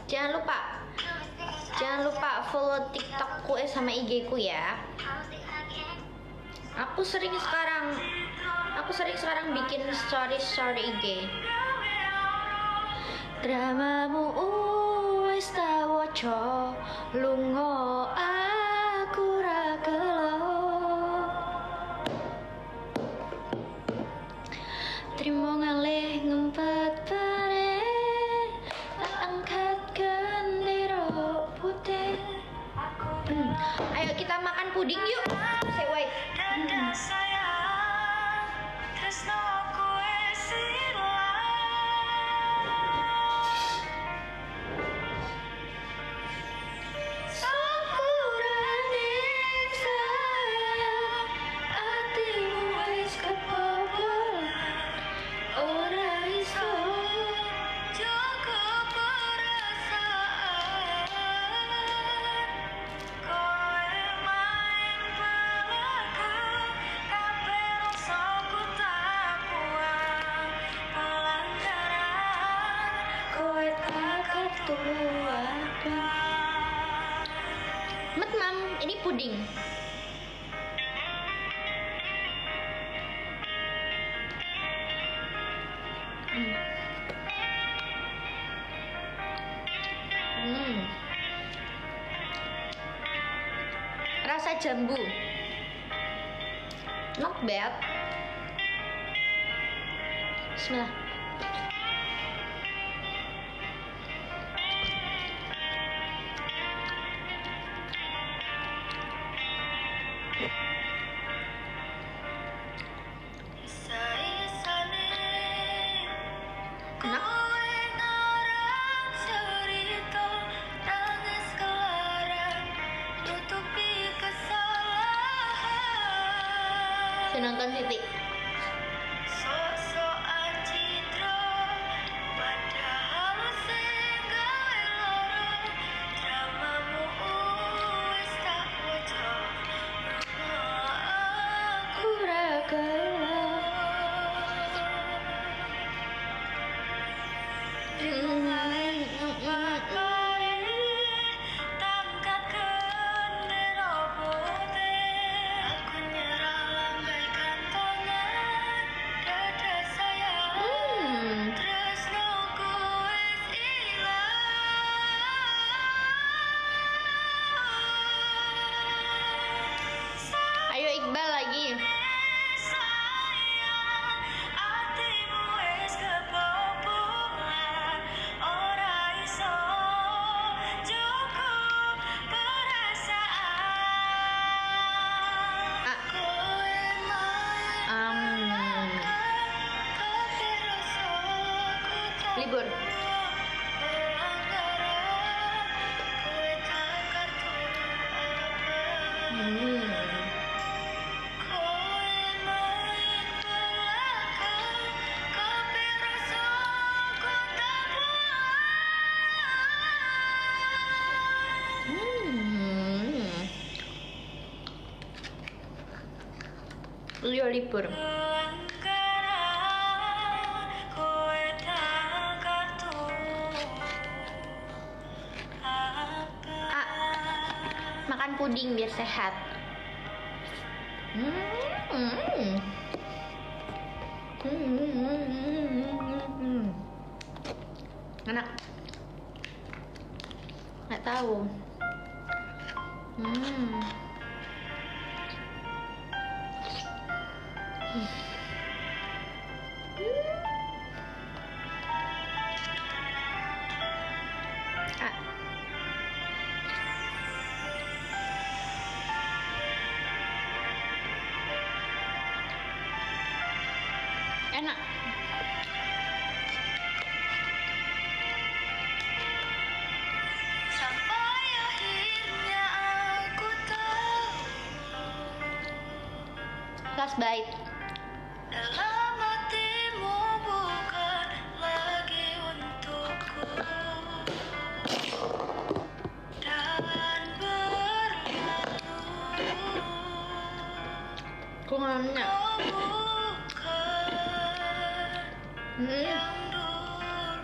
Jangan lupa follow TikTokku sama IG ku ya. Aku sering sekarang bikin story IG. Dramamu wis tak waca, lunga aku ra gelo. Trimo ngalih ngempet bare, tak angkat gendera putih. Ayo kita makan puding yuk. Say wait. Ini puding. Rasa jambu. Not bad. Bismillah. Nonton TV. Libur. Libur. Makan puding biar sehat. Enak. Nggak tahu. Enak. Sampai akhirnya aku tahu Last bite. dalam hatimu bukan lagi untukku dan berlalu. Kok nggak? Yang dulu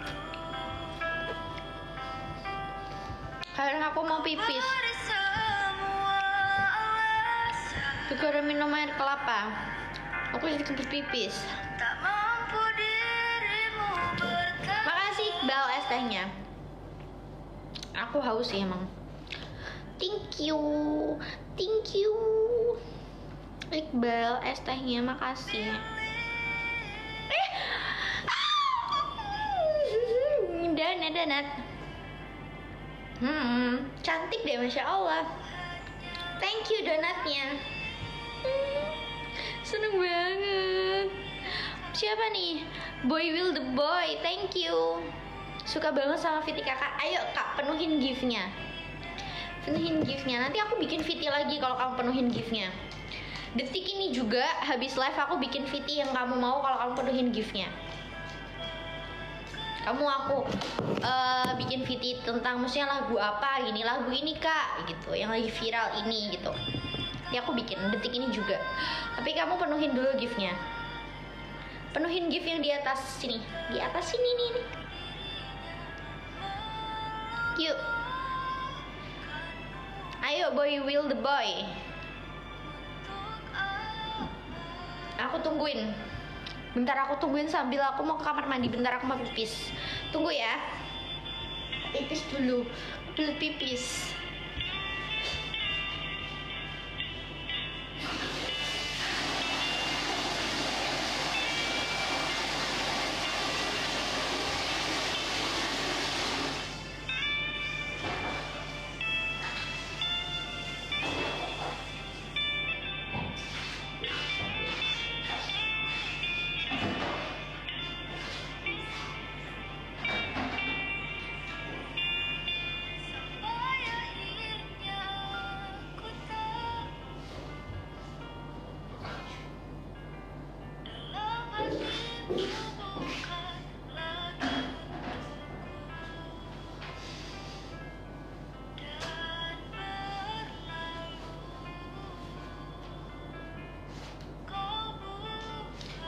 Karena aku mau pipis. Beri semua alasan, Gara minum air kelapa. Aku jadi kebut pipis. tak mampu dirimu bertahan. Makasih Iqbal es tehnya. Aku haus sih emang. Thank you. Thank you. Iqbal es tehnya, makasih. Donat. Cantik deh, Masya Allah. Thank you donatnya. Seneng banget. Siapa nih? Boy Will the Boy, thank you. Suka banget sama Viti kakak. Ayo kak, penuhin giftnya. Penuhin giftnya. Nanti aku bikin Viti lagi kalau kamu penuhin giftnya. Detik ini juga habis live aku bikin Viti yang kamu mau kalau kamu penuhin giftnya. Aku bikin Viti tentang maksudnya lagu apa gini, lagu ini kak gitu, yang lagi viral ini gitu. Ya aku bikin detik ini juga. Tapi kamu penuhin dulu giftnya. Penuhin gift yang di atas sini. Di atas sini nih. Yuk. Ayo Boy Will the Boy. Aku tungguin. Bentar aku tungguin sambil aku mau ke kamar mandi. Bentar aku mau pipis. Tunggu ya. Pipis dulu. Dulu pipis.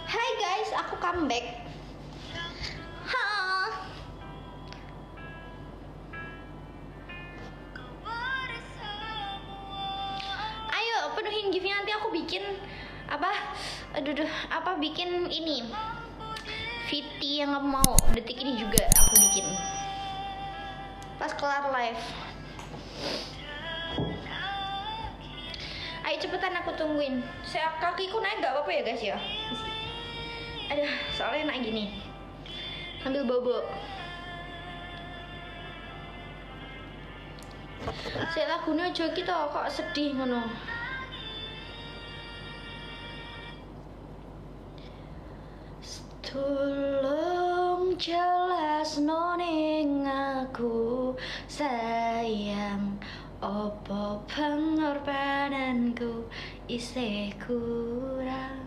Hai guys, aku comeback. Ha. Ayo penuhin giftnya, nanti aku bikin apa? Bikin ini Viti yang kamu mau. Detik ini juga aku bikin pas kelar live. Ayo cepetan, aku tungguin. Kakiku naik gak apa-apa ya guys ya. Aduh, soalnya naik gini. Ambil bobo. Saya lagunya aja gitu kok sedih ngono. Tolong jelas noning aku sayang, opo pengorbananku isih kurang.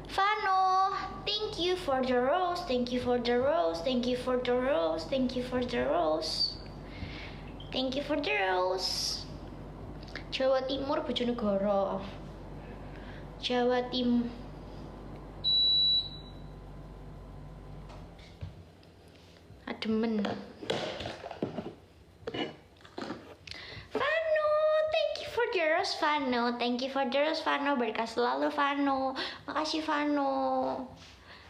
Vano, thank you for the rose, thank you for the rose, thank you for the rose, thank you for the rose, thank you for the rose. Jawa Timur, Bojonegoro. Jawa Timur. Ademen. Vano, thank you for the rose, Vano. Thank you for the rose, Vano. Berkah selalu, Vano. Makasih, Vano.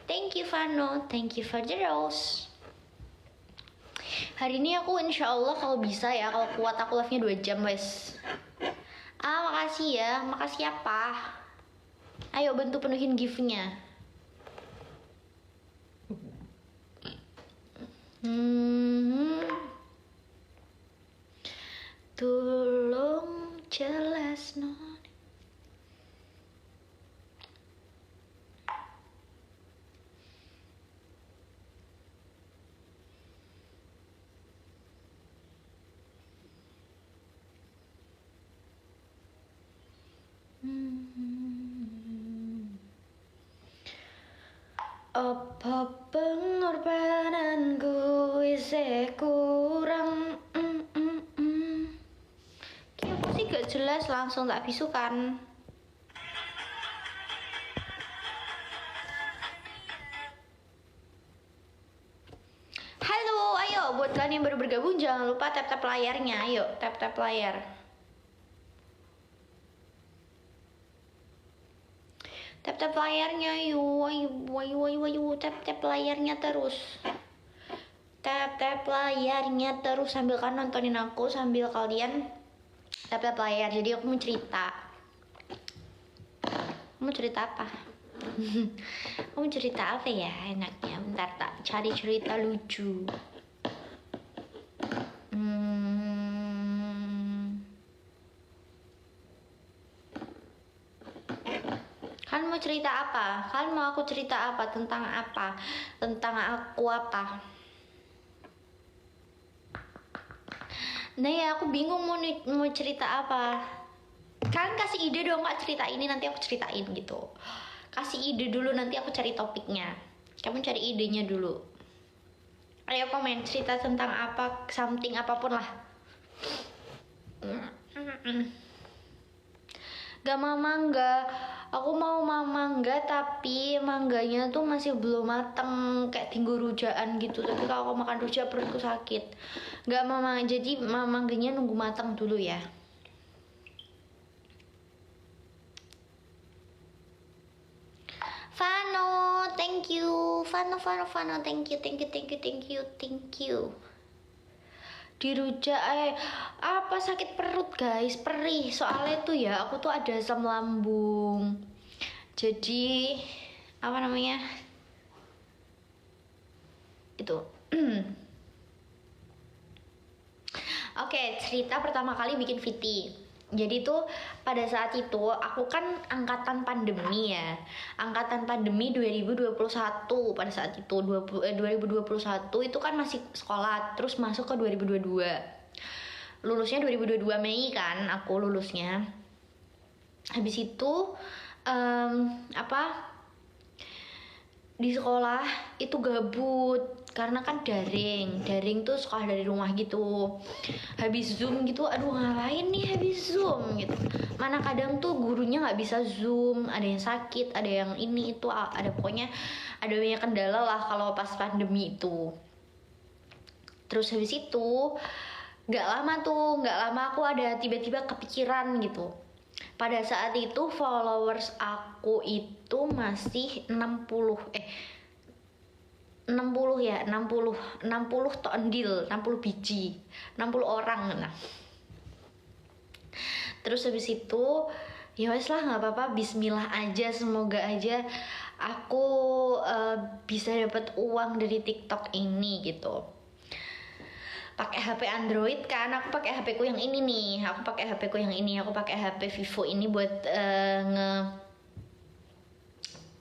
Thank you, Vano. Thank you for the rose. Hari ini aku insya Allah kalau bisa ya, kalau kuat aku live-nya 2 jam, wes. Makasih ya. Makasih apa? Ayo bantu penuhin gift-nya. Tolong jelas non. Apa pengorbananku isih kurang. Kayak aku sih gak jelas, langsung tak bisukan. Halo, ayo buat kalian yang baru bergabung jangan lupa tap-tap layarnya. Ayo, tap-tap layar. Tap-tap layarnya, ayo, tap-tap layarnya terus. Tap-tap layarnya terus sambil kan nontonin aku, sambil kalian tap-tap layar. Jadi aku mau cerita. Mau cerita apa? Mau cerita apa ya enaknya? Bentar tak cari cerita lucu. Kalian mau cerita apa? Kalian mau aku cerita apa? Tentang apa? Tentang aku apa? Nah ya aku bingung mau cerita apa. Kalian kasih ide dong Kak, cerita ini nanti aku ceritain gitu. Kasih ide dulu nanti aku cari topiknya. Kamu cari idenya dulu. Ayo komen cerita tentang apa, something apapun lah. Gak mangga. Aku mau mangga tapi mangganya tuh masih belum mateng, kayak tinggal rujaan gitu. Tapi kalau aku makan rujak perutku sakit. Gak jadi mangganya nunggu matang dulu ya. Fano, thank you. Fano, thank you. Dirujak apa sakit perut guys, perih soalnya tuh ya aku tuh ada asam lambung, jadi apa namanya itu. Oke, cerita pertama kali bikin VT. Jadi tuh pada saat itu aku kan angkatan pandemi ya. Angkatan pandemi 2021 pada saat itu 2021 itu kan masih sekolah, terus masuk ke 2022. Lulusnya 2022 Mei kan aku lulusnya. Habis itu di sekolah itu gabut karena kan daring tuh sekolah dari rumah gitu, habis zoom gitu. Aduh ngapain nih habis zoom gitu, mana kadang tuh gurunya nggak bisa zoom, ada yang sakit, ada yang ini itu, ada pokoknya ada banyak kendala lah kalau pas pandemi itu. Terus habis itu nggak lama aku ada tiba-tiba kepikiran gitu. Pada saat itu followers aku itu masih 60 tondil, 60 biji, 60 orang. Nah terus habis itu ya wes lah nggak apa-apa, bismillah aja, semoga aja aku bisa dapat uang dari TikTok ini gitu. Pakai HP Android kan, aku pakai HP ku yang ini nih, aku pakai HP Vivo ini buat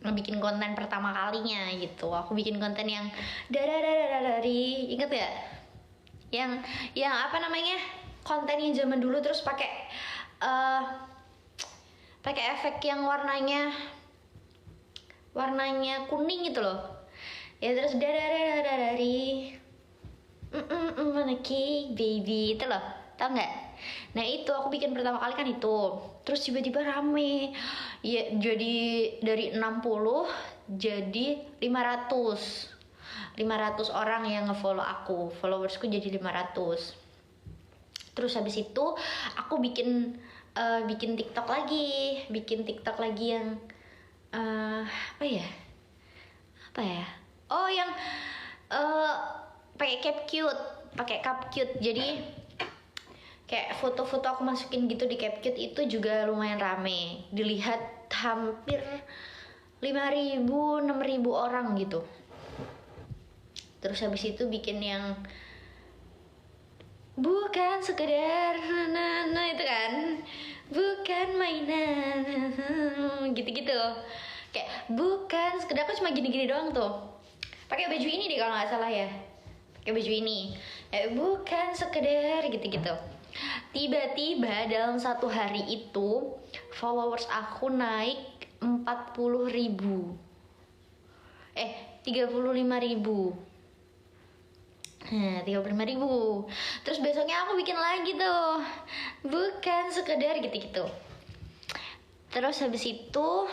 ngebikin konten pertama kalinya gitu. Aku bikin konten yang dari inget ya, yang apa namanya, konten yang zaman dulu, terus pakai efek yang warnanya kuning gitu loh ya, terus dari Manaki baby itu loh, tau nggak? Nah itu aku bikin pertama kali kan itu, terus tiba-tiba rame ya, jadi dari 60 jadi 500 orang yang ngefollow aku, followersku jadi 500. Terus habis itu aku bikin TikTok lagi yang apa ya oh yang pakai CapCut. Jadi kayak foto-foto aku masukin gitu di CapCut, itu juga lumayan rame dilihat, hampir 5.000 6.000 orang gitu. Terus habis itu bikin yang bukan sekedar nah itu kan, bukan mainan gitu-gitu, kayak bukan sekedar, aku cuma gini-gini doang tuh, pakai baju ini deh kalau nggak salah ya, pakai baju ini, bukan sekedar gitu-gitu. Tiba-tiba dalam satu hari itu followers aku naik 40.000, 35.000. 35.000. Terus besoknya aku bikin lagi tuh, bukan sekedar gitu-gitu. Terus habis itu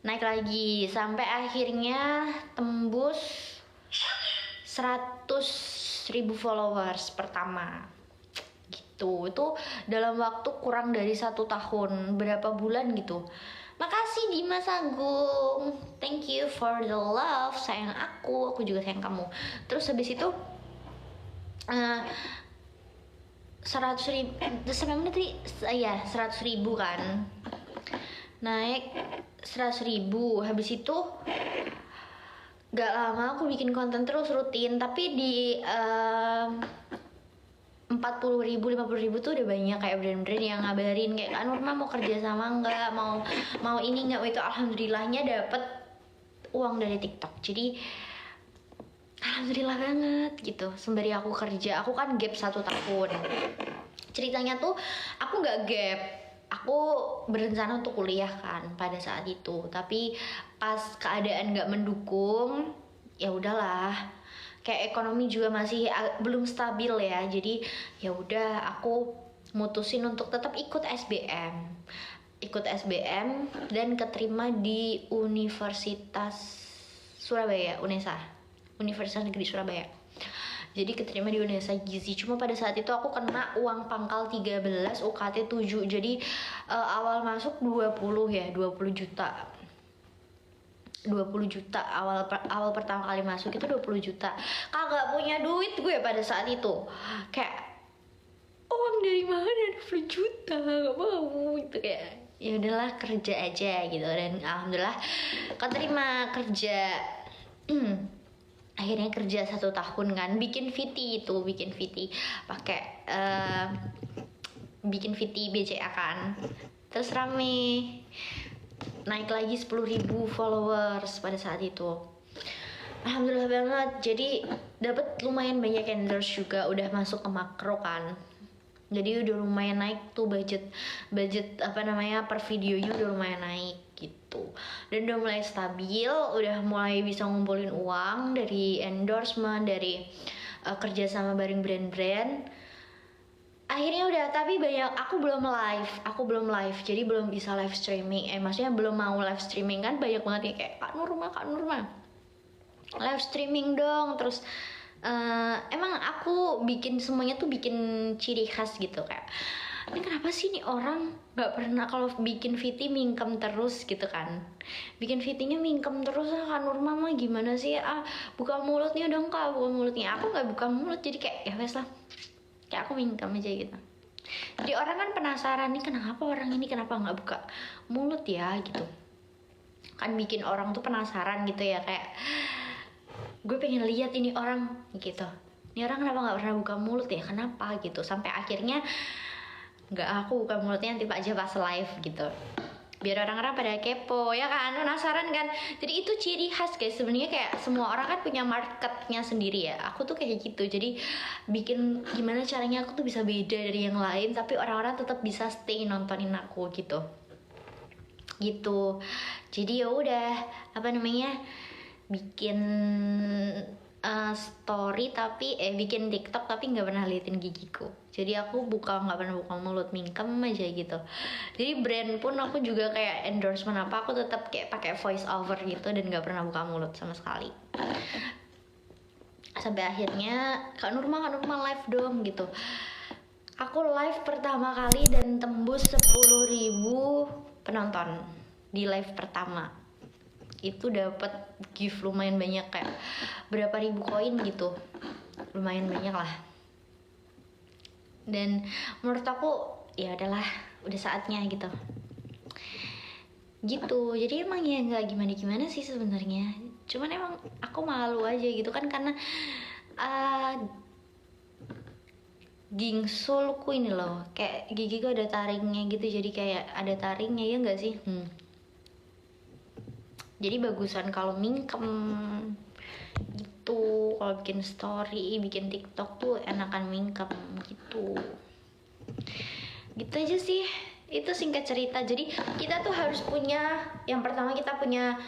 naik lagi sampai akhirnya tembus 100.000 followers pertama gitu. Itu dalam waktu kurang dari 1 tahun, berapa bulan gitu. Makasih Dimas Agung, thank you for the love, sayang aku juga sayang kamu. Terus habis itu 100.000 sampai mana tadi? Ya 100.000 kan, naik 100.000. Habis itu gak lama aku bikin konten terus rutin, tapi di 40.000, 50.000 tuh udah banyak kayak brand-brand yang ngabarin kayak Kak Nurma mau kerja sama nggak, mau ini nggak. Itu alhamdulillahnya dapet uang dari TikTok. Jadi alhamdulillah banget gitu. Sembari aku kerja, aku kan gap 1 tahun. Ceritanya tuh aku nggak gap, aku berencana untuk kuliah kan pada saat itu, tapi pas keadaan nggak mendukung, ya udahlah. Kayak ekonomi juga masih belum stabil ya, jadi ya udah aku mutusin untuk tetap ikut SBM dan keterima di Universitas Surabaya, Universitas Negeri Surabaya. Jadi keterima di Universitas Gizi. Cuma pada saat itu aku kena uang pangkal 13, UKT 7. Jadi awal masuk 20 juta. 20 juta awal pertama kali masuk itu 20 juta. Kagak punya duit gue pada saat itu. Kayak uang dari mana 20 juta, gak mau gitu. Kayak ya udahlah kerja aja gitu. Dan alhamdulillah keterima kerja. Akhirnya kerja 1 tahun kan, bikin VT pakai bikin VT BCA kan. Terus rame, naik lagi 10.000 followers pada saat itu. Alhamdulillah banget. Jadi dapat lumayan banyak endorse juga, udah masuk ke makro kan. Jadi udah lumayan naik tuh budget per videonya udah lumayan naik gitu. Dan udah mulai stabil, udah mulai bisa ngumpulin uang dari endorsement, dari kerja sama bareng brand-brand. Akhirnya udah, tapi banyak aku belum live, jadi belum bisa live streaming. Maksudnya belum mau live streaming kan, banyak banget ya kayak Kak Nurma live streaming dong. Terus emang aku bikin semuanya tuh bikin ciri khas gitu, kayak ini kenapa sih nih orang nggak pernah kalau bikin VT mingkem terus gitu kan, bikin VT-nya mingkem terus. Kak Nurma mah gimana sih, buka mulutnya dong Kak, buka mulutnya. Aku nggak buka mulut, jadi kayak ya wes lah, kayak aku mingkem aja gitu. Jadi orang kan penasaran nih kenapa orang ini kenapa nggak buka mulut ya gitu kan, bikin orang tuh penasaran gitu ya, kayak gue pengen lihat ini orang gitu, ini orang kenapa nggak pernah buka mulut ya, kenapa gitu. Sampai akhirnya nggak, aku buka mulutnya nanti aja pas live gitu, biar orang-orang pada kepo ya kan, penasaran kan. Jadi itu ciri khas guys. Sebenarnya kayak semua orang kan punya marketnya sendiri ya, aku tuh kayak gitu. Jadi bikin gimana caranya aku tuh bisa beda dari yang lain, tapi orang-orang tetap bisa stay nontonin aku gitu. Jadi ya udah bikin story tapi bikin TikTok tapi nggak pernah liatin gigiku. Jadi aku nggak pernah buka mulut, mingkem aja gitu. Jadi brand pun aku juga kayak endorsement apa, aku tetap kayak pakai voice over gitu dan nggak pernah buka mulut sama sekali. Sampai akhirnya Kak Nurma live dong gitu. Aku live pertama kali dan tembus 10.000 penonton di live pertama. Itu dapat gift lumayan banyak, kayak berapa ribu koin gitu, lumayan banyak lah. Dan menurut aku ya adalah udah saatnya gitu. Jadi emang ya nggak gimana sih sebenarnya, cuman emang aku malu aja gitu kan, karena gingsulku ini loh, kayak gigiku ada taringnya gitu, jadi kayak ada taringnya ya nggak sih. Jadi bagusan kalau mingkem gitu, kalau bikin story, bikin TikTok tuh enakan mingkem gitu aja sih. Itu singkat cerita. Jadi kita tuh harus punya, yang pertama kita punya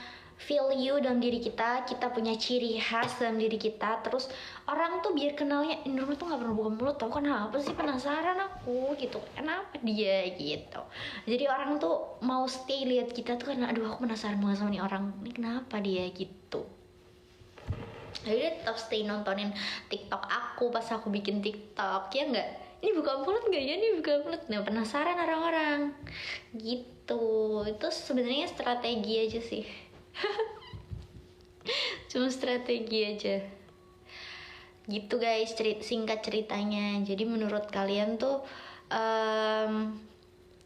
value dalam diri kita punya ciri khas dalam diri kita. Terus orang tuh biar kenalnya, Nurma tuh nggak pernah buka mulut, tau kenapa sih, penasaran aku gitu, kenapa dia gitu. Jadi orang tuh mau stay lihat kita tuh karena aduh aku penasaran banget sama nih orang, ini kenapa dia gitu. Jadi tetap stay nontonin TikTok aku pas aku bikin TikTok, ya nggak? Ini buka mulut nggak ya? Ini buka mulut. Nah, penasaran orang-orang. Gitu. Itu sebenarnya strategi aja sih. Cuma strategi aja. Gitu guys, singkat ceritanya. Jadi menurut kalian tuh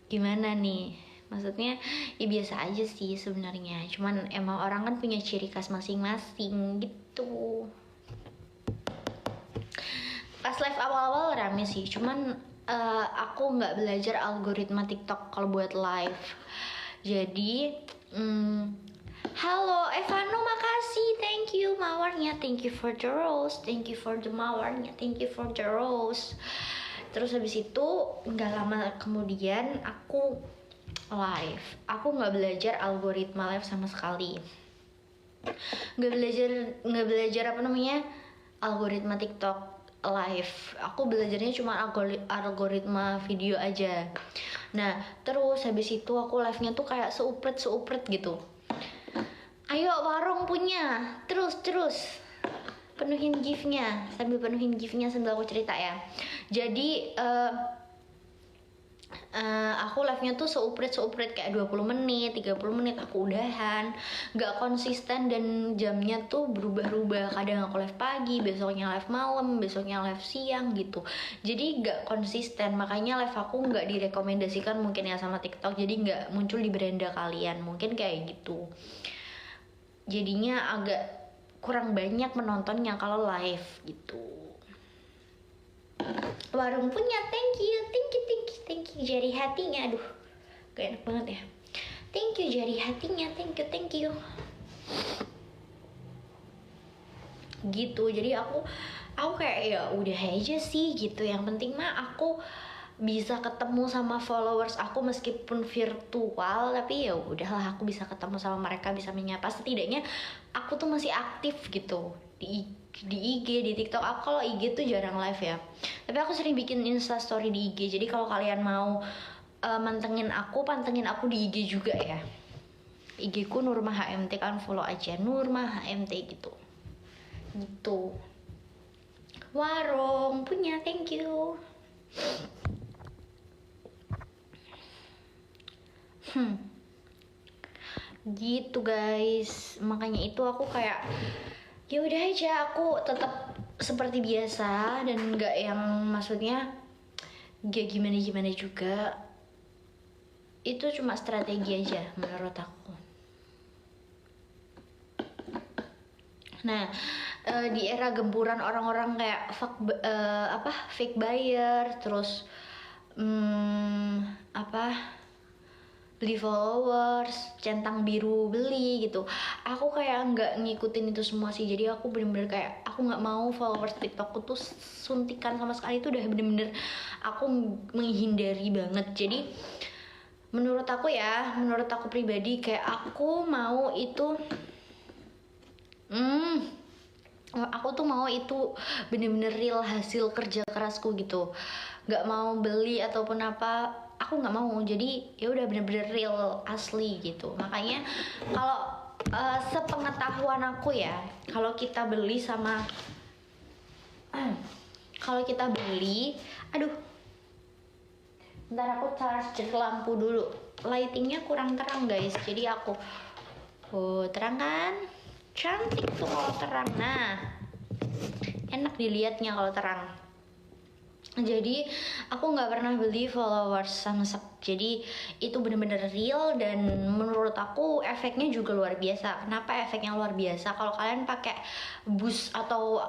gimana nih? Maksudnya ya biasa aja sih sebenarnya. Cuman emang orang kan punya ciri khas masing-masing gitu. Pas live awal-awal rame sih. Cuman aku nggak belajar algoritma TikTok kalau buat live. Jadi halo Evano, makasih, thank you mawarnya, thank you for the rose, thank you for the mawarnya, thank you for the rose. Terus habis itu nggak lama kemudian aku live. Aku nggak belajar algoritma live sama sekali. Nggak belajar apa namanya algoritma TikTok live. Aku belajarnya cuma algoritma video aja. Nah terus habis itu aku live-nya tuh kayak seupret gitu. Ayo warung punya, terus penuhin gift-nya, sambil aku cerita ya. Jadi aku live-nya tuh seupret kayak 20 menit, 30 menit aku udahan. Gak konsisten dan jamnya tuh berubah-ubah. Kadang aku live pagi, besoknya live malam, besoknya live siang gitu. Jadi gak konsisten, makanya live aku gak direkomendasikan mungkin ya sama TikTok. Jadi gak muncul di beranda kalian, mungkin kayak gitu. Jadinya agak kurang banyak menontonnya kalau live gitu. Warung punya, thank you jari hatinya. Aduh gak enak banget ya. Thank you jari hatinya, thank you gitu. Jadi aku kayak ya udah aja sih gitu. Yang penting mah aku bisa ketemu sama followers aku meskipun virtual, tapi ya udahlah, aku bisa ketemu sama mereka, bisa menyapa. Setidaknya aku tuh masih aktif gitu di IG, di TikTok. Aku kalau IG tuh jarang live ya, tapi aku sering bikin Insta story di IG. Jadi kalau kalian mau pantengin aku di IG juga ya. IG ku Nurma HMT, kan follow aja Nurma HMT gitu. Warung punya, thank you. Gitu guys, makanya itu aku kayak ya udah aja, aku tetap seperti biasa dan nggak yang maksudnya gak gimana juga. Itu cuma strategi aja menurut aku. Nah di era gempuran orang-orang kayak fake buyer, terus beli followers, centang biru beli gitu. Aku kayak nggak ngikutin itu semua sih. Jadi aku bener-bener kayak aku nggak mau followers TikTokku tuh suntikan sama sekali. Itu udah bener-bener aku menghindari banget. Jadi menurut aku pribadi kayak aku mau itu aku tuh mau itu bener-bener real hasil kerja kerasku gitu. Nggak mau beli ataupun apa, aku nggak mau. Jadi ya udah bener-bener real asli gitu. Makanya kalau sepengetahuan aku ya, kalau kita beli aduh bentar, aku charger lampu dulu, lightingnya kurang terang guys. Jadi aku terang kan, cantik tuh kalau terang. Nah enak dilihatnya kalau terang. Jadi aku nggak pernah beli followers sama jadi itu bener-bener real. Dan menurut aku efeknya juga luar biasa. Kenapa efeknya luar biasa? Kalau kalian pakai boost atau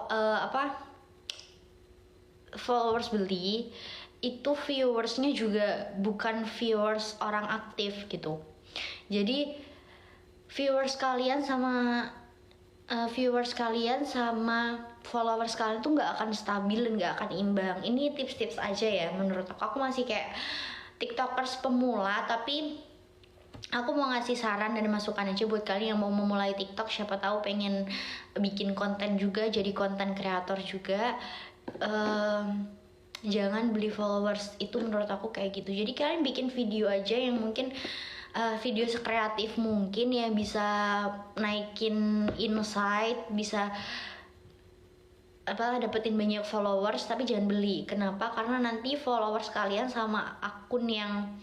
followers beli, itu viewersnya juga bukan viewers orang aktif gitu. Jadi viewers kalian sama followers kalian tuh nggak akan stabil dan nggak akan imbang. Ini tips-tips aja ya menurut aku. Aku masih kayak tiktokers pemula, tapi aku mau ngasih saran dan masukan aja buat kalian yang mau memulai TikTok. Siapa tahu pengen bikin konten juga, jadi konten kreator juga. Jangan beli followers, itu menurut aku kayak gitu. Jadi kalian bikin video aja yang mungkin video sekreatif mungkin ya, bisa naikin insight, bisa dapetin banyak followers tapi jangan beli. Kenapa? Karena nanti followers kalian sama akun yang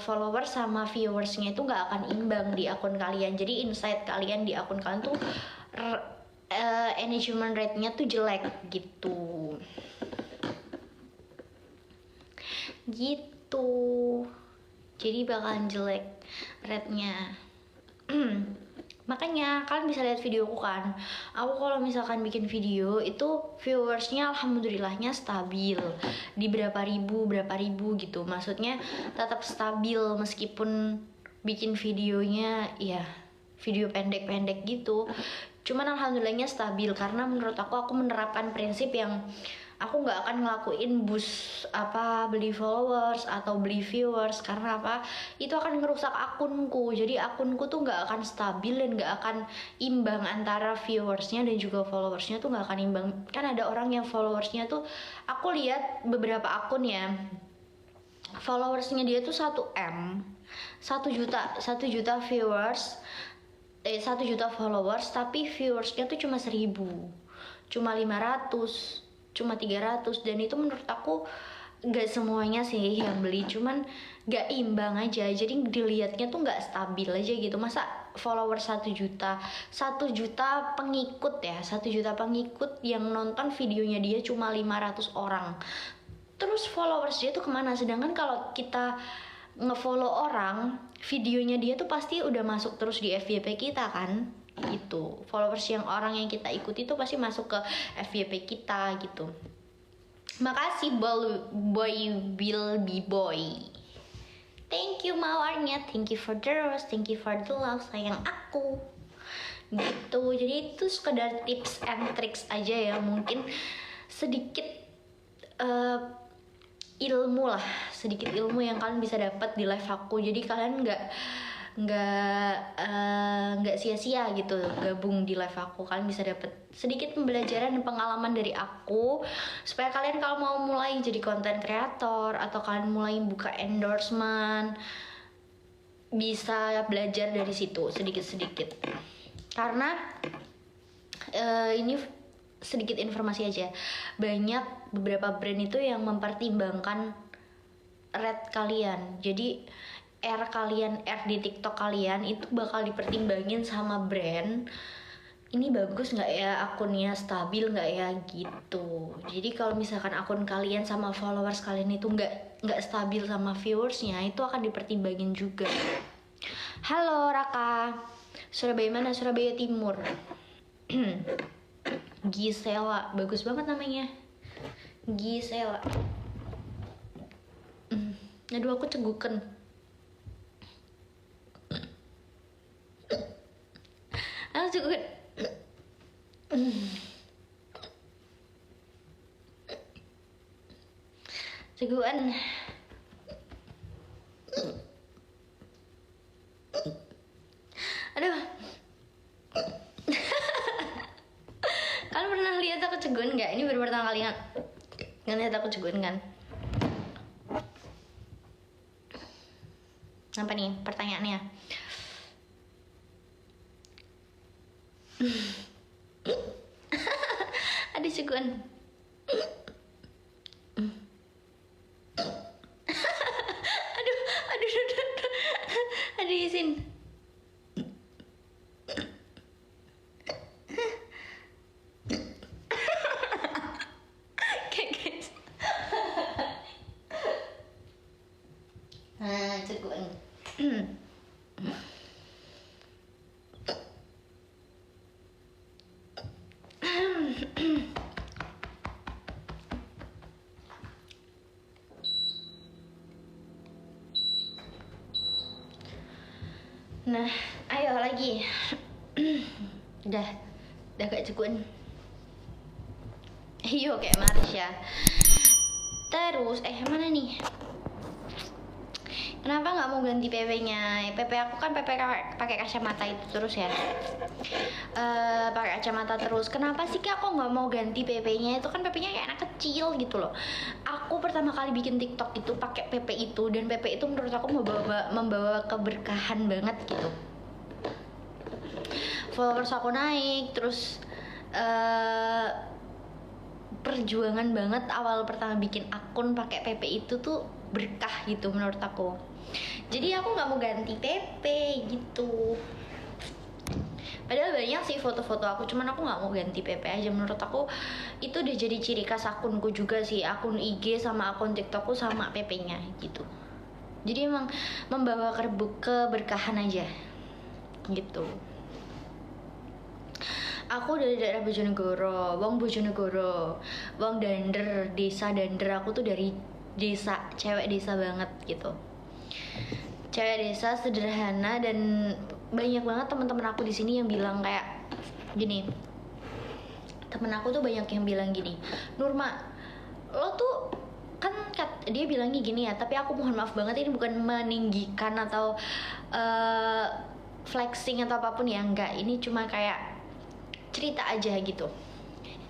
followers sama viewersnya itu nggak akan imbang di akun kalian. Jadi insight kalian di akun kalian tuh engagement rate-nya tuh jelek gitu. Jadi bakalan jelek rate-nya. Makanya kalian bisa lihat videoku kan. Aku kalau misalkan bikin video itu viewersnya alhamdulillahnya stabil di berapa ribu gitu. Maksudnya tetap stabil meskipun bikin videonya ya video pendek-pendek gitu. Cuman alhamdulillahnya stabil karena menurut aku menerapkan prinsip yang aku nggak akan ngelakuin beli followers atau beli viewers. Karena apa? Itu akan ngerusak akunku. Jadi akunku tuh nggak akan stabil dan nggak akan imbang antara viewersnya dan juga followersnya tuh nggak akan imbang. Kan ada orang yang followersnya tuh, aku lihat beberapa akun ya, followersnya dia tuh 1M, 1 juta viewers, 1 juta followers, tapi viewersnya tuh cuma 1000, cuma 500, cuma 300. Dan itu menurut aku gak semuanya sih yang beli, cuman gak imbang aja. Jadi dilihatnya tuh gak stabil aja gitu. Masa followers 1 juta pengikut ya, 1 juta pengikut yang nonton videonya dia cuma 500 orang, terus followers dia tuh kemana? Sedangkan kalau kita ngefollow orang, videonya dia tuh pasti udah masuk terus di FYP kita kan. Gitu, followers yang orang yang kita ikuti itu pasti masuk ke FYP kita gitu. Makasih boy will be boy, thank you mawarnya, thank you for the rose, thank you for the love sayang aku gitu. Jadi itu sekedar tips and tricks aja ya, mungkin sedikit ilmu lah, sedikit ilmu yang kalian bisa dapat di live aku. Jadi kalian nggak sia-sia gitu gabung di live aku. Kalian bisa dapat sedikit pembelajaran dan pengalaman dari aku, supaya kalian kalau mau mulai jadi konten kreator atau kalian mulai buka endorsement bisa belajar dari situ sedikit-sedikit. Karena ini sedikit informasi aja, banyak beberapa brand itu yang mempertimbangkan rate kalian. Jadi R di TikTok kalian itu bakal dipertimbangin sama brand. Ini bagus nggak ya, akunnya stabil nggak ya gitu. Jadi kalau misalkan akun kalian sama followers kalian itu nggak stabil sama viewersnya, itu akan dipertimbangin juga. Halo Raka, Surabaya mana? Surabaya Timur. Gisela, bagus banget namanya, Gisela. Aduh aku ceguken. Aku ceguken. Cegukan. Aduh. Kalian pernah lihat aku cegukan nggak? Ini baru pertama kali ngeliat aku cegukan kan? Apa nih pertanyaannya? Ada cegukan. Aduh izin. Cegukan. Nah, ayo lagi. Udah gak cegukan. Iyo kayak Marsha. Terus mana nih? Kenapa nggak mau ganti PP-nya? PP aku kan PP pakai kacamata itu terus ya. Pakai kacamata terus. Kenapa sih Kak aku nggak mau ganti PP-nya? Itu kan PP-nya kayak anak kecil gitu loh. Aku pertama kali bikin TikTok itu pakai PP itu, dan PP itu menurut aku membawa keberkahan banget gitu. Followers aku naik, terus perjuangan banget awal pertama bikin akun pakai PP itu tuh berkah gitu menurut aku. Jadi aku nggak mau ganti PP gitu. Padahal banyak sih foto-foto aku, cuman aku nggak mau ganti PP aja. Menurut aku itu udah jadi ciri khas akunku juga sih, akun IG sama akun TikTokku sama PP-nya gitu. Jadi emang membawa keberkahan aja gitu. Aku dari daerah Bojonegoro, wong Bojonegoro, wong Dander, desa Dander. Aku tuh dari desa, cewek desa banget gitu. Cewek desa sederhana, dan banyak banget teman-teman aku di sini yang bilang kayak gini. Temen aku tuh banyak yang bilang gini, Nurma, lo tuh kan dia bilangnya gini ya, tapi aku mohon maaf banget, ini bukan meninggikan atau flexing atau apapun ya, enggak. Ini cuma kayak cerita aja gitu.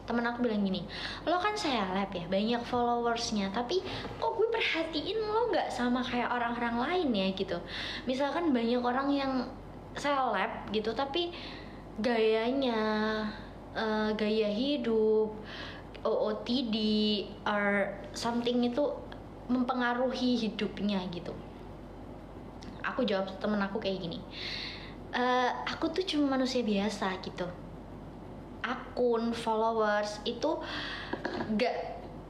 Temen aku bilang gini, lo kan seleb ya, banyak followersnya, tapi kok gue perhatiin lo nggak sama kayak orang-orang lain ya gitu. Misalkan banyak orang yang seleb gitu, tapi gayanya, gaya hidup, OOTD or something itu mempengaruhi hidupnya gitu. Aku jawab temen aku kayak gini, aku tuh cuma manusia biasa gitu. Akun, followers itu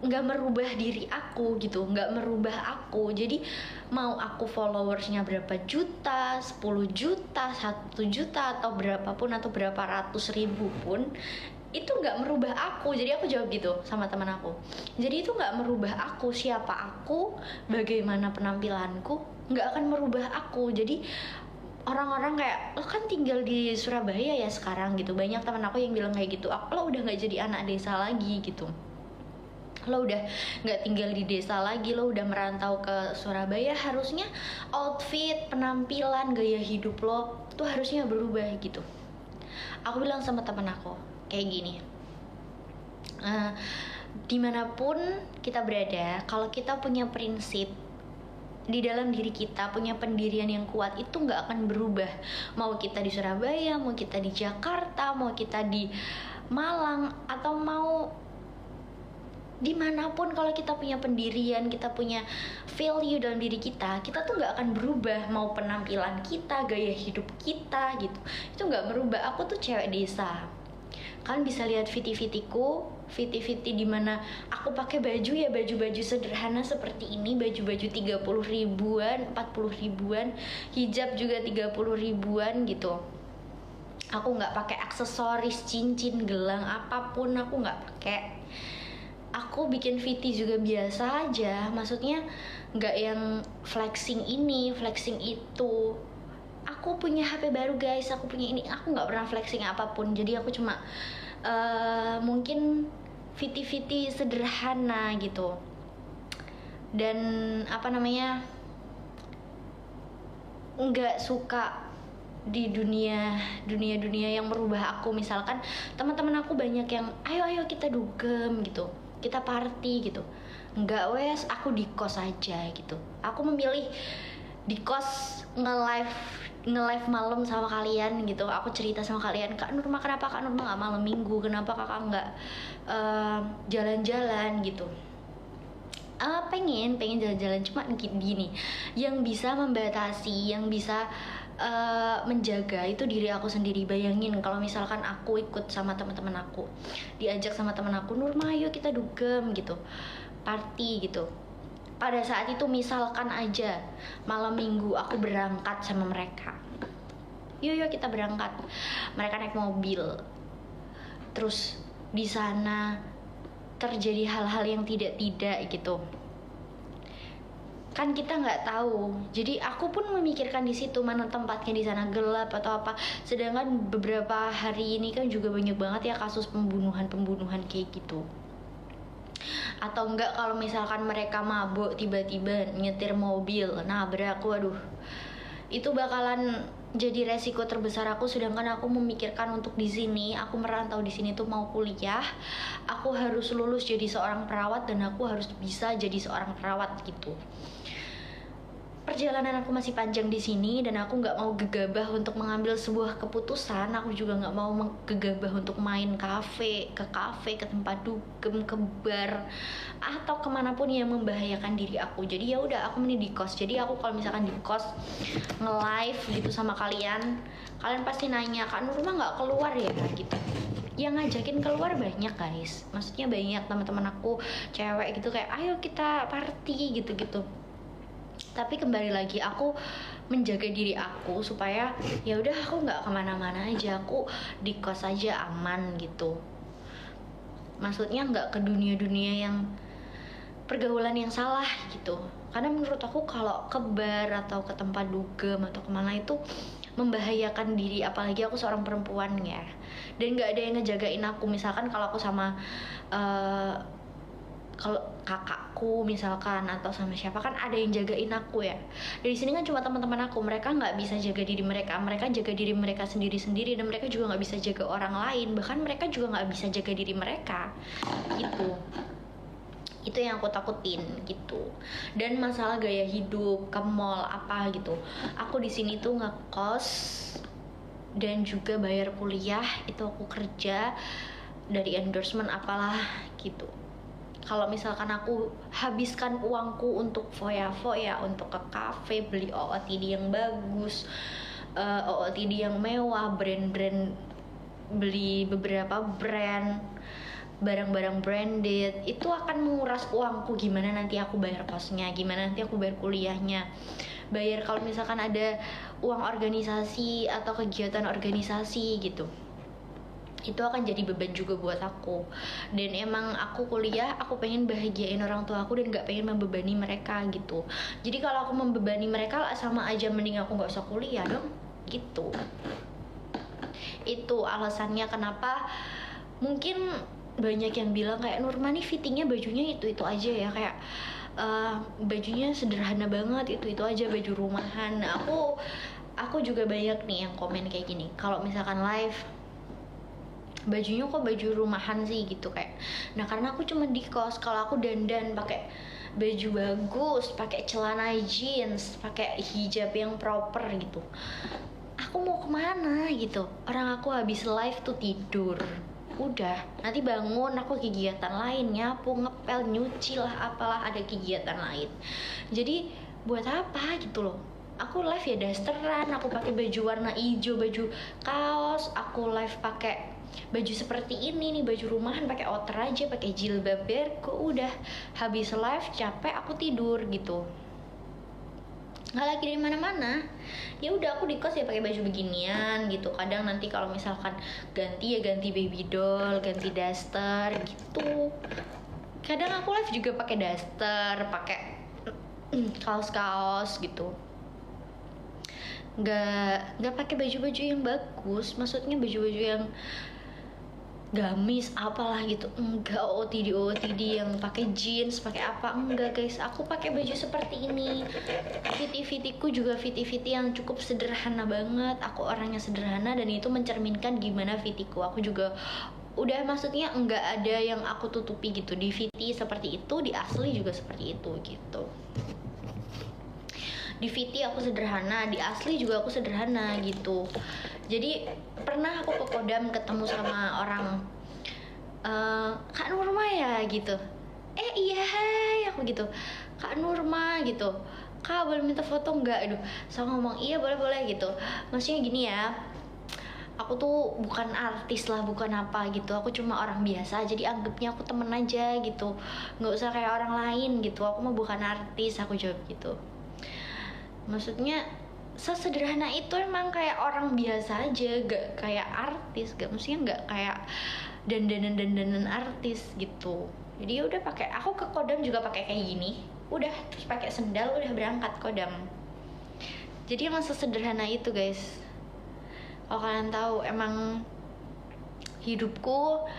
nggak merubah diri aku gitu, nggak merubah aku. Jadi mau aku followersnya berapa juta, 10 juta, 1 juta atau berapapun, atau berapa ratus ribu pun, itu nggak merubah aku. Jadi aku jawab gitu sama teman aku, jadi itu nggak merubah aku, siapa aku, bagaimana penampilanku, nggak akan merubah aku. Jadi orang-orang kayak, lo kan tinggal di Surabaya ya sekarang gitu. Banyak teman aku yang bilang kayak gitu, lo udah nggak jadi anak desa lagi gitu, lo udah nggak tinggal di desa lagi, lo udah merantau ke Surabaya. Harusnya outfit, penampilan, gaya hidup lo tuh harusnya berubah gitu. Aku bilang sama teman aku kayak gini, dimanapun kita berada, kalau kita punya prinsip di dalam diri kita, punya pendirian yang kuat, itu nggak akan berubah. Mau kita di Surabaya, mau kita di Jakarta, mau kita di Malang, atau mau dimanapun, kalau kita punya pendirian, kita punya value dalam diri kita tuh nggak akan berubah. Mau penampilan kita, gaya hidup kita gitu, itu nggak berubah. Aku tuh cewek desa, kalian bisa lihat viti-vitiku, viti-viti dimana aku pakai baju ya, baju-baju sederhana seperti ini, baju-baju 30 ribuan, 40 ribuan, hijab juga 30 ribuan gitu. Aku nggak pakai aksesoris, cincin, gelang, apapun aku nggak pakai. Aku bikin viti juga biasa aja, maksudnya nggak yang flexing ini, flexing itu. Aku punya HP baru guys, aku punya ini, aku nggak pernah flexing apapun. Jadi aku cuma mungkin viti-viti sederhana gitu. Dan apa namanya, nggak suka di dunia yang merubah aku. Misalkan teman-teman aku banyak yang ayo kita dugem gitu, kita party gitu. Nggak wes, aku di kos aja gitu. Aku memilih di kos nge-live malam sama kalian gitu. Aku cerita sama kalian, Kak Nurma, kenapa Kak Nurma nggak malam minggu, kenapa kakak nggak jalan-jalan gitu. Pengen jalan-jalan, cuma gini, yang bisa membatasi, yang bisa menjaga itu diri aku sendiri. Bayangin kalau misalkan aku ikut sama teman-teman aku, diajak sama teman aku, Nurma ayo kita dugem gitu, party gitu. Pada saat itu misalkan aja malam minggu aku berangkat sama mereka, yuk kita berangkat, mereka naik mobil, terus di sana terjadi hal-hal yang tidak gitu, kan kita nggak tahu. Jadi aku pun memikirkan di situ, mana tempatnya, di sana gelap atau apa. Sedangkan beberapa hari ini kan juga banyak banget ya kasus pembunuhan kayak gitu. Atau enggak kalau misalkan mereka mabuk tiba-tiba nyetir mobil nabrak, waduh, itu bakalan jadi resiko terbesar aku. Sedangkan aku memikirkan untuk di sini, aku merantau di sini tuh mau kuliah, aku harus lulus jadi seorang perawat, dan aku harus bisa jadi seorang perawat gitu. perjalanan aku masih panjang di sini dan aku nggak mau gegabah untuk mengambil sebuah keputusan. Aku juga nggak mau gegabah untuk main ke kafe, ke tempat dugem, ke bar atau kemanapun yang membahayakan diri aku. Jadi ya udah, aku mending di kos. Jadi aku kalau misalkan di kos nge-live gitu sama kalian pasti nanya, Kak Nur mah nggak keluar ya gitu. Yang ngajakin keluar banyak guys, maksudnya banyak teman-teman aku cewek gitu kayak ayo kita party gitu-gitu. Tapi kembali lagi aku menjaga diri aku supaya ya udah aku nggak kemana-mana aja, aku di kos aja aman gitu. Maksudnya nggak ke dunia-dunia yang pergaulan yang salah gitu. Karena menurut aku kalau ke bar atau ke tempat dugem atau kemana itu membahayakan diri, apalagi aku seorang perempuan ya, dan nggak ada yang ngejagain aku. Misalkan kalau aku sama kalau kakakku misalkan atau sama siapa kan ada yang jagain aku ya. Dari sini kan cuma teman-teman aku, mereka nggak bisa jaga diri mereka, mereka jaga diri mereka sendiri-sendiri, dan mereka juga nggak bisa jaga orang lain, bahkan mereka juga nggak bisa jaga diri mereka gitu. Itu yang aku takutin gitu. Dan masalah gaya hidup, ke mall apa gitu, aku di sini tuh ngekos dan juga bayar kuliah, itu aku kerja dari endorsement apalah gitu. Kalau misalkan aku habiskan uangku untuk foya-foya, untuk ke cafe, beli OOTD yang bagus, OOTD yang mewah, brand-brand, beli beberapa brand, barang-barang branded, itu akan menguras uangku. Gimana nanti aku bayar kosnya, gimana nanti aku bayar kuliahnya, bayar kalau misalkan ada uang organisasi atau kegiatan organisasi gitu. Itu akan jadi beban juga buat aku. Dan emang aku kuliah, aku pengen bahagiain orang tua aku dan gak pengen membebani mereka gitu. Jadi kalau aku membebani mereka sama aja mending aku gak usah kuliah dong gitu. Itu alasannya kenapa mungkin banyak yang bilang kayak Nurma nih fittingnya bajunya itu aja ya, kayak bajunya sederhana banget, itu aja baju rumahan. Nah, aku juga banyak nih yang komen kayak gini, kalau misalkan live bajunya kok baju rumahan sih gitu kayak. Nah karena aku cuma di kos, kalau aku dandan pakai baju bagus, pakai celana jeans, pakai hijab yang proper gitu, aku mau kemana gitu. Orang aku habis live tuh tidur, udah nanti bangun aku kegiatan lain, nyapu, ngepel, nyuci lah, apalah ada kegiatan lain. Jadi buat apa gitu loh. Aku live ya dasteran, aku pakai baju warna hijau, baju kaos, aku live pakai baju seperti ini nih, baju rumahan, pakai outer aja, pakai jilbab berko, udah habis live capek aku tidur gitu. Nggak lagi dari mana-mana. Ya udah aku di kos ya pakai baju beginian gitu. Kadang nanti kalau misalkan ganti ya ganti baby doll, ganti daster gitu. Kadang aku live juga pakai daster, pakai kaos-kaos gitu. Nggak pakai baju-baju yang bagus, maksudnya baju-baju yang gamis apalah gitu, enggak. OOTD yang pakai jeans, pakai apa, enggak guys. Aku pakai baju seperti ini. Fiti-fitiku juga fiti-fiti yang cukup sederhana banget. Aku orangnya sederhana dan itu mencerminkan gimana fitiku. Aku juga udah, maksudnya enggak ada yang aku tutupi gitu. Di fiti seperti itu, di asli juga seperti itu gitu. Di fiti aku sederhana, di asli juga aku sederhana gitu. Jadi pernah aku ke Kodam ketemu sama orang, Kak Nurma ya gitu. Iya hai, aku gitu, Kak Nurma gitu, Kak boleh minta foto nggak? Aduh, saya ngomong iya boleh gitu. Maksudnya gini ya, aku tuh bukan artis lah, bukan apa gitu, aku cuma orang biasa, jadi anggapnya aku temen aja gitu, nggak usah kayak orang lain gitu. Aku mah bukan artis, aku jawab gitu. Maksudnya sesederhana itu, emang kayak orang biasa aja, gak kayak artis, gak, maksudnya gak kayak dandanan artis gitu. Jadi ya udah pakai, aku ke Kodam juga pakai kayak gini, udah terus pakai sendal, udah berangkat Kodam. Jadi emang sesederhana itu guys. Kalau kalian tahu, emang hidupku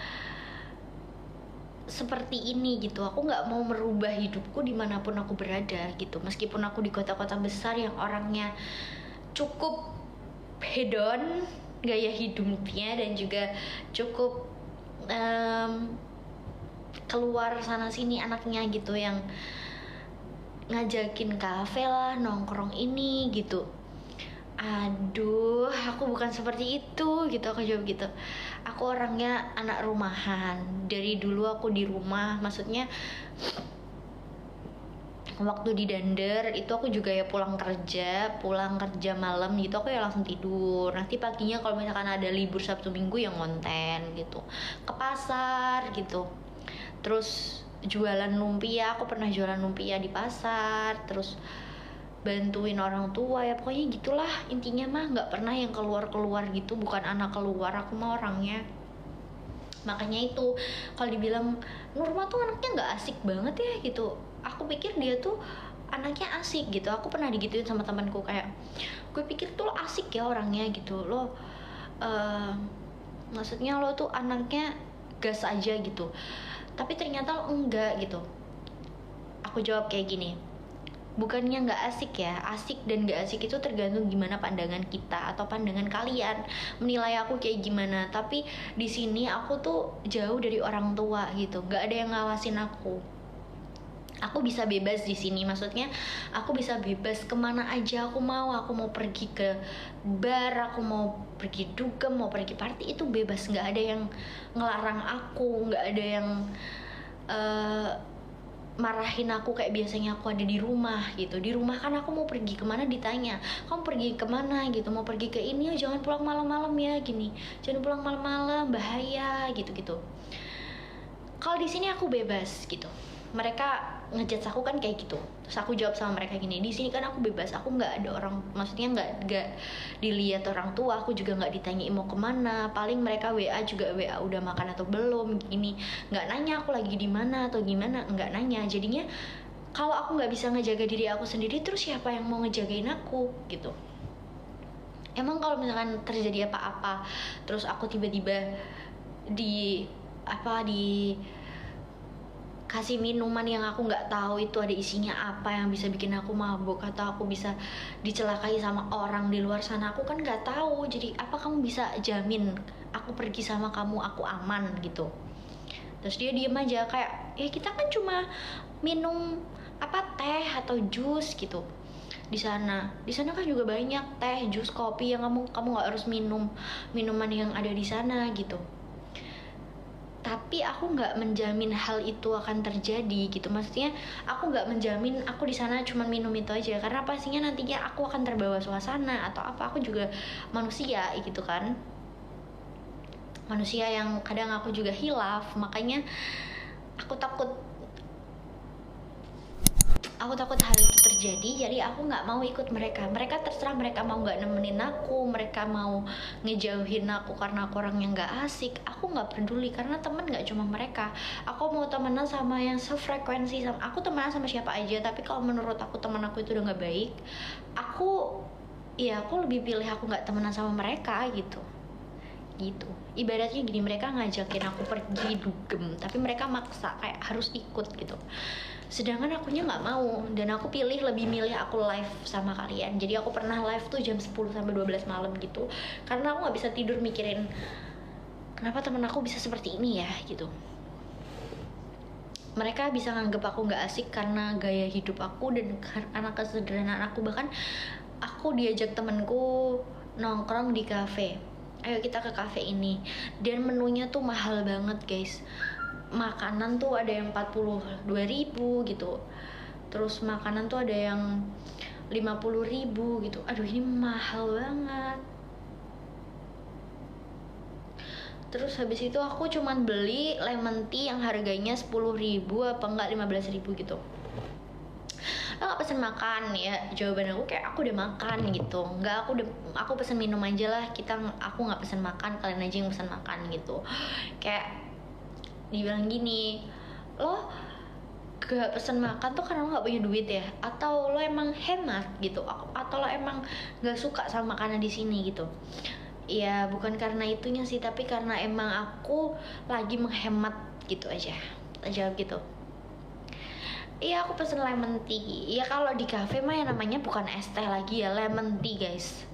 seperti ini gitu. Aku nggak mau merubah hidupku dimanapun aku berada gitu. Meskipun aku di kota-kota besar yang orangnya cukup hedon gaya hidupnya, dan juga cukup keluar sana sini anaknya gitu, yang ngajakin kafe lah, nongkrong ini gitu. Aduh, aku bukan seperti itu gitu. Aku jawab gitu. Aku orangnya anak rumahan. Dari dulu aku di rumah, maksudnya waktu di Dander itu aku juga ya pulang kerja malam gitu, aku ya langsung tidur. Nanti paginya kalau misalkan ada libur Sabtu Minggu yang konten gitu, ke pasar gitu. Terus jualan lumpia, aku pernah jualan lumpia di pasar. Terus bantuin orang tua, ya pokoknya gitulah intinya mah. Nggak pernah yang keluar gitu, bukan anak keluar aku mah orangnya. Makanya itu kalau dibilang Nurma tuh anaknya nggak asik banget ya gitu, aku pikir dia tuh anaknya asik gitu. Aku pernah digituin sama temanku, kayak gue pikir tuh lo asik ya orangnya gitu, lo maksudnya lo tuh anaknya gas aja gitu, tapi ternyata lo enggak gitu. Aku jawab kayak gini, bukannya nggak asik ya, asik dan nggak asik itu tergantung gimana pandangan kita atau pandangan kalian menilai aku kayak gimana. Tapi di sini aku tuh jauh dari orang tua gitu, nggak ada yang ngawasin aku. Aku bisa bebas di sini, maksudnya aku bisa bebas kemana aja aku mau. Aku mau pergi ke bar, aku mau pergi dugem, mau pergi party, itu bebas, nggak ada yang ngelarang aku, nggak ada yang marahin aku kayak biasanya aku ada di rumah gitu. Di rumah kan aku mau pergi kemana ditanya, kamu pergi kemana gitu, mau pergi ke ini, oh jangan pulang malam-malam ya gini, jangan pulang malam-malam bahaya gitu-gitu. Kalau di sini aku bebas gitu. Mereka ngejudge aku kan kayak gitu, terus aku jawab sama mereka gini, di sini kan aku bebas, aku nggak ada orang, maksudnya nggak dilihat orang tua, aku juga nggak ditanyain mau kemana. Paling mereka WA juga WA udah makan atau belum gini, nggak nanya aku lagi di mana atau gimana, nggak nanya. Jadinya kalau aku nggak bisa ngejaga diri aku sendiri, terus siapa yang mau ngejagain aku gitu. Emang kalau misalkan terjadi apa-apa terus aku tiba-tiba di kasih minuman yang aku nggak tahu itu ada isinya apa yang bisa bikin aku mabuk, atau aku bisa dicelakai sama orang di luar sana, aku kan nggak tahu. Jadi apa kamu bisa jamin aku pergi sama kamu aku aman gitu? Terus dia diem aja kayak, ya kita kan cuma minum teh atau jus gitu. Di sana kan juga banyak teh, jus, kopi yang kamu nggak harus minum minuman yang ada di sana gitu. Tapi aku nggak menjamin hal itu akan terjadi gitu. Maksudnya aku nggak menjamin aku di sana cuma minum itu aja, karena pastinya nantinya aku akan terbawa suasana atau apa. Aku juga manusia gitu kan, manusia yang kadang aku juga hilaf. Makanya aku takut hal itu terjadi. Jadi aku nggak mau ikut mereka. Mereka terserah, mereka mau nggak nemenin aku, mereka mau ngejauhin aku karena aku orang yang nggak asik, aku nggak peduli. Karena temen nggak cuma mereka, aku mau temenan sama yang sefrekuensi sama aku. Temenan sama siapa aja, tapi kalau menurut aku teman aku itu udah nggak baik, aku lebih pilih aku nggak temenan sama mereka gitu. Ibaratnya gini, mereka ngajakin aku pergi dugem tapi mereka maksa kayak harus ikut gitu, sedangkan akunya nggak mau. Dan aku lebih milih aku live sama kalian. Jadi aku pernah live tuh jam 10 sampai 12 malam gitu, karena aku nggak bisa tidur mikirin kenapa temen aku bisa seperti ini ya gitu. Mereka bisa nganggep aku nggak asik karena gaya hidup aku dan karena kesederhanaan aku. Bahkan aku diajak temenku nongkrong di kafe, ayo kita ke kafe ini, dan menunya tuh mahal banget guys. Makanan tuh ada yang 42.000 gitu, terus makanan tuh ada yang 50.000 gitu. Aduh ini mahal banget. Terus habis itu aku cuman beli lemon tea yang harganya 10.000 apa enggak 15.000 gitu. Lo gak pesen makan ya? Jawaban aku kayak aku udah makan gitu. Enggak, aku pesen minum aja lah. Aku nggak pesen makan, kalian aja yang pesen makan gitu. Kayak dibilang gini, lo gak pesen makan tuh karena lo gak punya duit ya, atau lo emang hemat gitu, atau lo emang gak suka sama makanan di sini gitu. Ya bukan karena itunya sih, tapi karena emang aku lagi menghemat gitu aja. Jawab gitu. Iya aku pesen lemon tea. Ya kalau di cafe mah yang namanya bukan es teh lagi ya, lemon tea guys.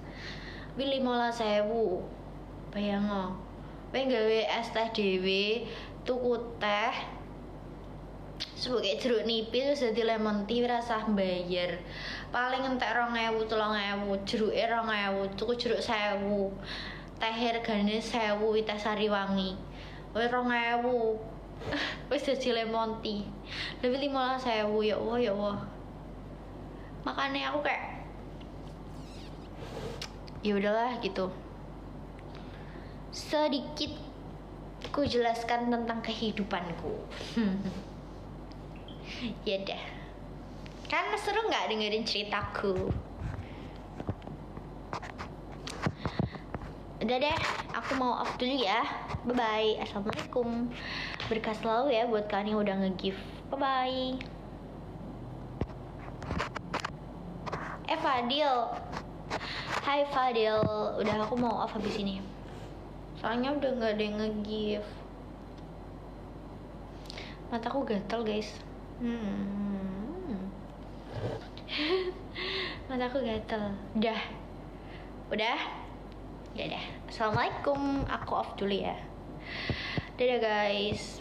Beli 15.000. Bayang gawe es teh dewe, tuku teh sebagai jeruk nipis terus dadi lemon tea rasa bayar paling entek 2.000 3.000 jeruke 2.000 tuku jeruk 1.000 teh regane 1.000 teh Sariwangi wis 2.000 wis dadi lemon tea lebih 15.000 ya Allah makanya aku kayak ya udahlah gitu sedikit ku jelaskan tentang kehidupanku ya dah kan seru nggak dengerin ceritaku udah deh aku mau off dulu ya bye bye assalamualaikum berkah selalu ya buat kalian yang udah nge-give bye bye Fadil hai Fadil udah aku mau off habis ini soalnya udah nggak ada yang nge-give mataku gatel guys mataku gatel udah ya udah assalamualaikum aku off dulu ya dadah guys